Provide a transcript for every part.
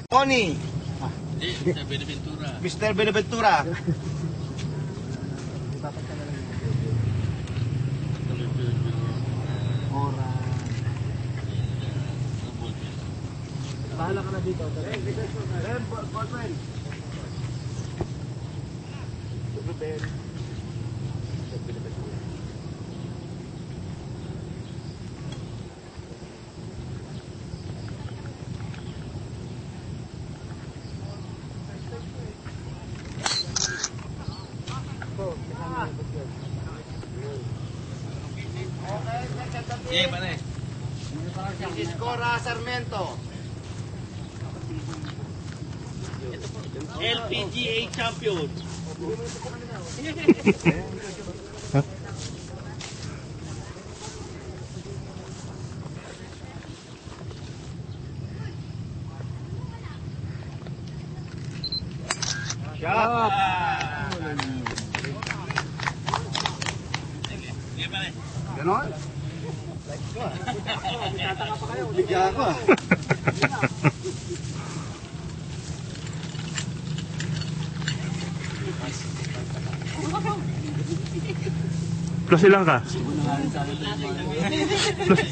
Tony. Mr. Benaventura. Mr. Benaventura. Bahala ka na dito. Iya, mana? Iskora Sarmiento. LPGA champion. Shot. Iya, mana? Ganon? Bigyan ako ah. Plus ilang ka?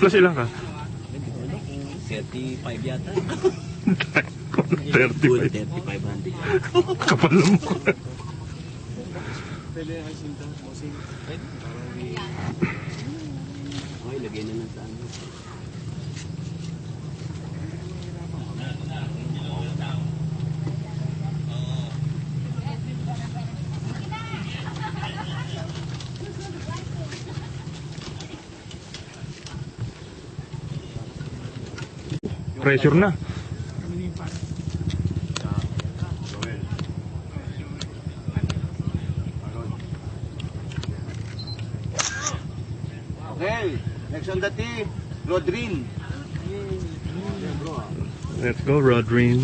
Plus ilang ka? 35 yata. 35. 3500. Kapal mo. Pwede yung sinto. Bossing. Okay, lagay na lang sa ano. Pressure na. Okay, next on the tee, Rodrin. Let's go, Rodrin.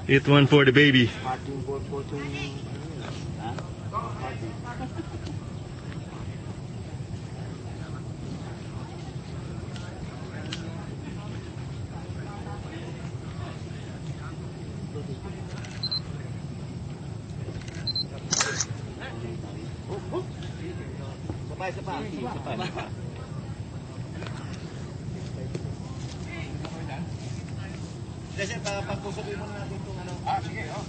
Hit one for the baby. Sabay. Kasi pagkusabi muna natin itong ano. Sige, okay.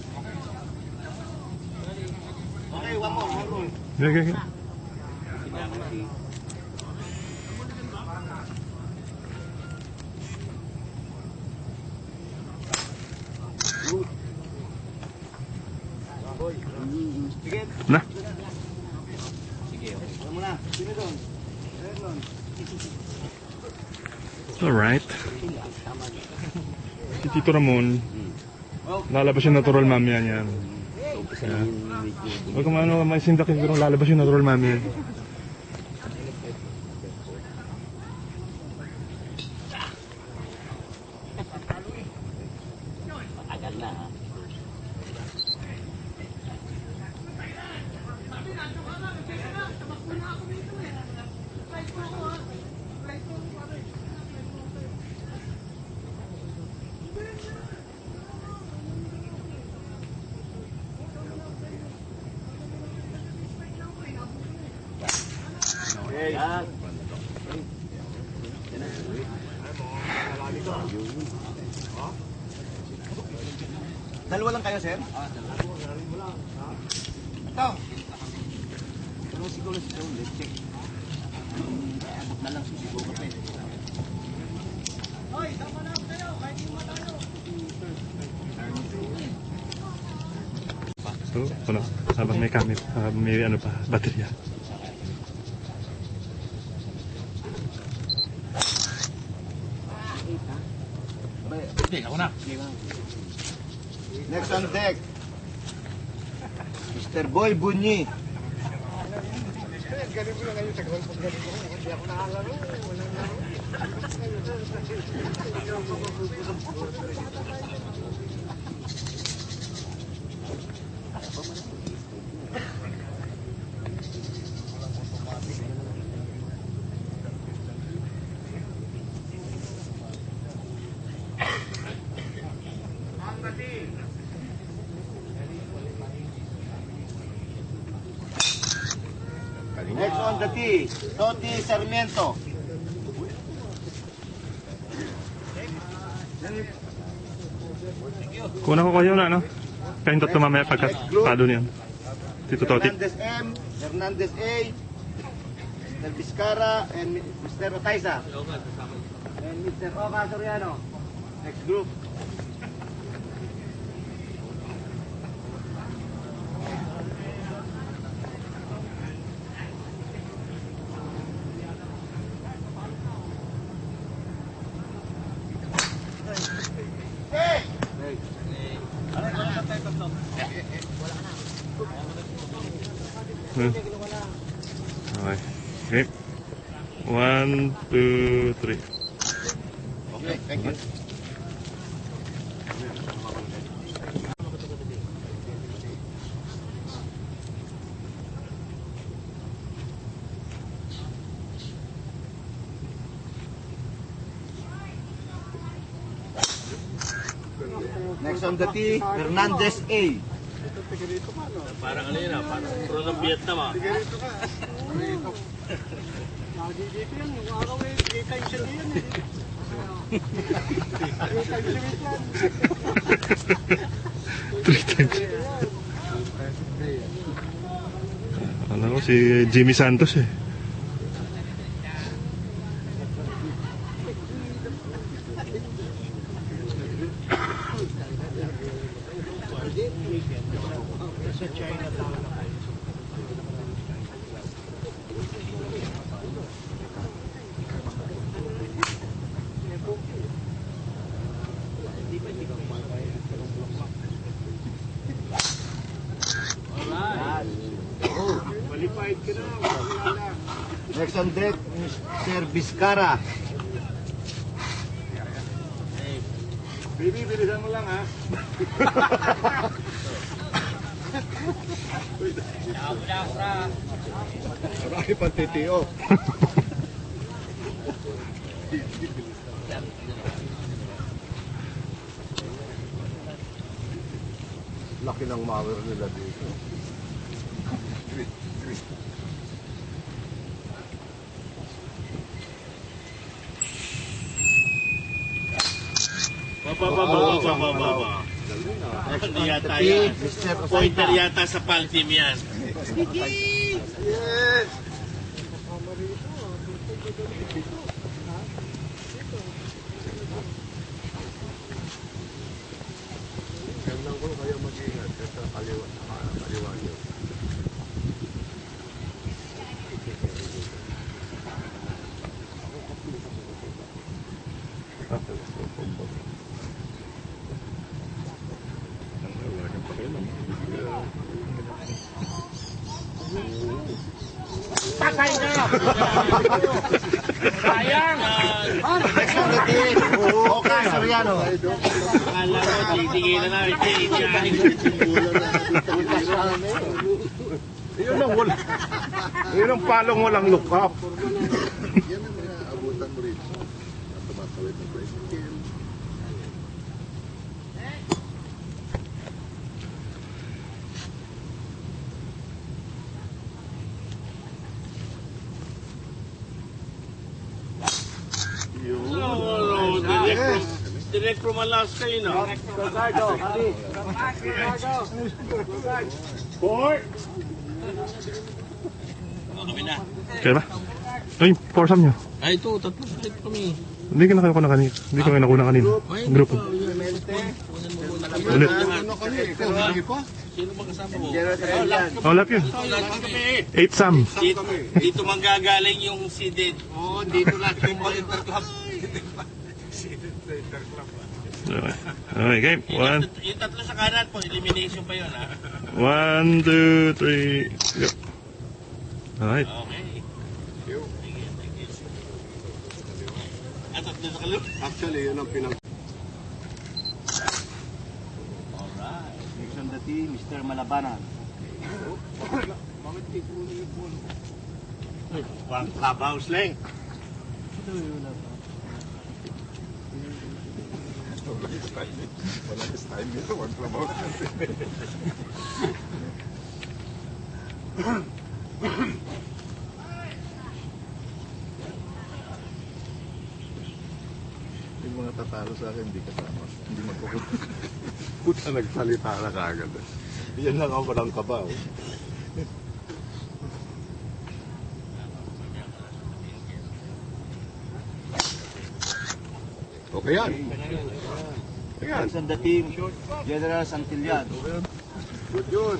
Okay, one more. Okay. Sige. Na. Sige, okay. Ano muna? Sino doon? Alright. Si Tito Ramon, lalabas yung natural mamaya niyan. Huwag kung ano, may sindakin pero lalabas yung natural mamaya. Matagal na ha. Okay. Yan. Dalawa lang kayo, sir? Ito. Pero siguro let's check. Abot na lang siguro pa eh. So, ano, habang may camera, may ano pa, baterya. Hindi, ako na. Next on deck. Mr. Boy Bunyi. Galing mo na ngayon sa golf. Galing mo. Hindi ako nakalaro. Walang laro. Next on the tee, Toti Sarmiento. Kuna ko kayo na, no? Kayong tatlo mamaya pagka palo niyan. Tito Toti. Hernandez M, Hernandez A, Mr. Vizcara, and Mr. Otaiza. And Mr. Oka Soriano. Next group. Okay. Okay. 1, 2, 3. Okay, thank you. Next on the tee, Hernandez A. Parang ano yun parang pro ng Vietnam Dito ka. Dito. Lagi dito yan. Yung araw eh. 3 times a day yan eh. 3 times a week yan. 3 times. Alam ko si Jimmy Santos eh. Sa Chinatown. Qualified ka na. Next on deck, Mr. Vizcara. Baby, bilisan mo lang ha. Marami pang titiyo. Laki ng mower nila dito. Baba. Next Hindi on yata the tee, yan. Mr. Pointer Osaka. yata sa pal team yan. Yes! Gandang ko kayo mag-ingat sa kaliwa nyo. Patay ka! Sayang! Next on the tee, Oka Soriano. Akala ko, titigil na namin. Yun ang palong walang look up. Yan ang mga abutan mo rin. Tumatawid ng tricycle. Direct from Alaska yun, no? Gardo, Ali. Kami na. Kaya ba? Ay, foursome nyo. Ay, ito, tatlo split kami. Hindi ka na kanina. Hindi ka na kuna kanina. Group. Ulit. Ano kami? Ikaw, hindi pa? Sino ba kasama mo? Oh, lap yun. Lahat kami. 8 Sam. Dito manggagaling yung seeded. Oo, dito lahat yung Volunteer Club. Okay. Okay, game. Yung tatlo sa kanan po, elimination pa yun, ha? 1, 2, 3, go. Alright. Okay. Thank you. At tatlo sa kaliwa. Actually, yun ang pinag... Alright. Next on the tee, Mr. Malabanan. Pang clubhouse lang. Walang style nito, walang trabaho. Yung mga tatalo sa akin, hindi kasama. Hindi magkukulit. Puta, nagsalita na kagad. Yan lang ako ng kabaw. Okay yan. Ayan. Next on the team, General Santillan. Good yun.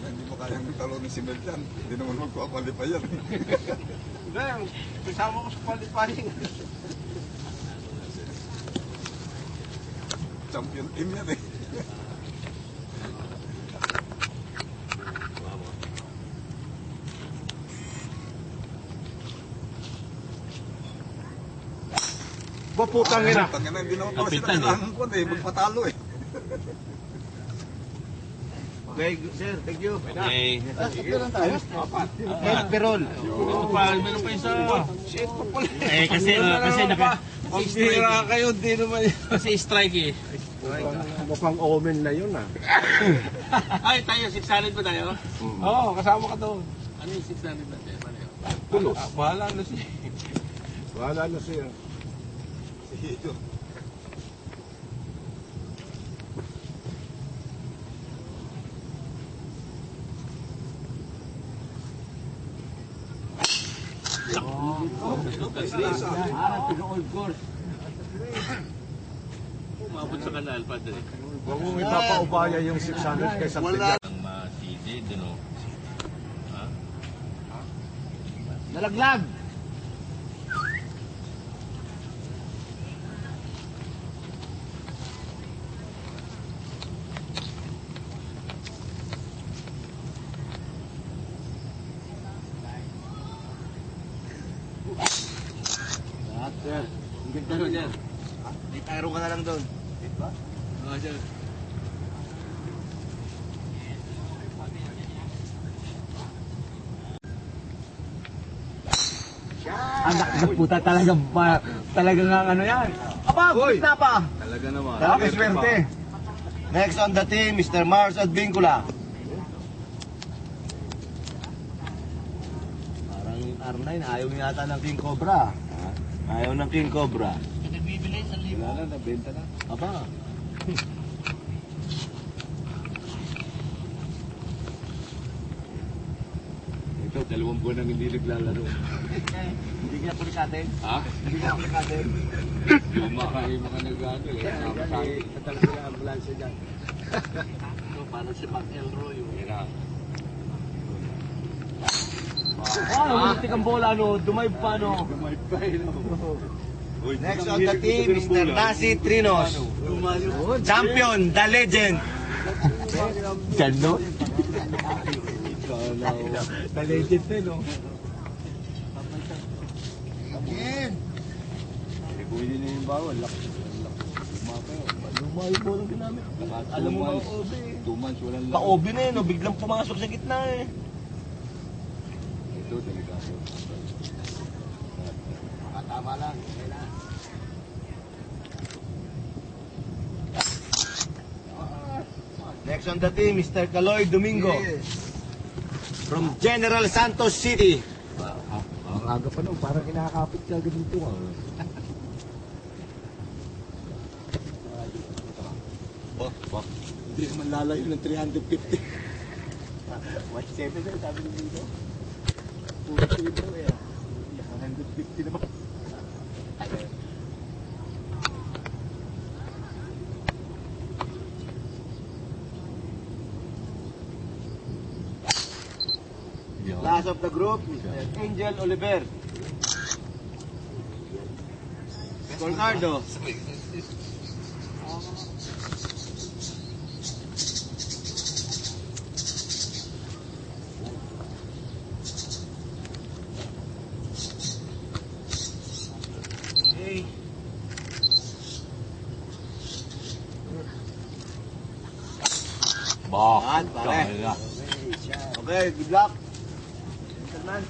Hindi mo kayang talo ni si Mel yan. Hindi naman magpakwalipay yan. Hindi, kasama ko sa qualifying. Champion team yan eh. Putang ina. Tangina, hindi naman pala sila kailangan ko eh. Magpatalo eh. Okay, sir, thank you. Okay. Sige lang tayo. Ed Perol. Ito pa, meron pa isa. Shit pa pala. Kasi naka... Ang bihira kayo, di naman yun. Kasi strike eh. Mukhang omen na yun ah. Ay, tayo, 600 ba tayo? Oo, kasama ka doon. Ano yung 600 ba tayo? Paano yun? Tulos. Bahala na siya. Bahala na siya. Sige. Old course. Umabot sa kanal, padre. Huwag mong ipapaubaya yung 600 kay Santillan. Ang matindi, dun o. Ha? Nalaglag. Sir, ang ganda nun yan. May tayro ka na lang doon. Mga sir. Anak na puta talagang ano yan. Aba, gulit na pa. Talaga naman. Talagang swerte. Next on the team, Mr. Mars Advincula. Parang R9, ayaw yata ng King Cobra. Ayaw ng King Cobra. Nagbibili sa libo. Wala na, nabenta na. Aba. Ito, 2 buwan nang hindi naglalaro. Hindi kaya palikatin? Ha? Hindi kaya palikatin? Lumakain mo ka nag-ano eh. Ito talaga yung ambulansya dyan. Parang si Mac Elroy. Muntik ang bola, no? Dumayb pa, no? Next on the team, Mr. Nasi Trinos. Champion, the legend. Gano? The legend din, no? Pwede na yung bawal. Lumayo po lang ginamit. Alam mo ba, Obi? 2 months, walang Pa-Obi na yun, no? Biglang pumasok sa gitna, eh. Ito, delikado. Tama lang. Next on the team, Mr. Caloy Domingo. From General Santos City. Ang aga pa nung, parang kinakapit ka ganito ah. Hindi naman lalayo ng 350. 170 na sabi ng dito. Puro dito eh. 150 naman. Last of the group, Mr. Angel Oliver. Colnardo. Okay. Bakit, pare? Okay, good luck. Gentlemen.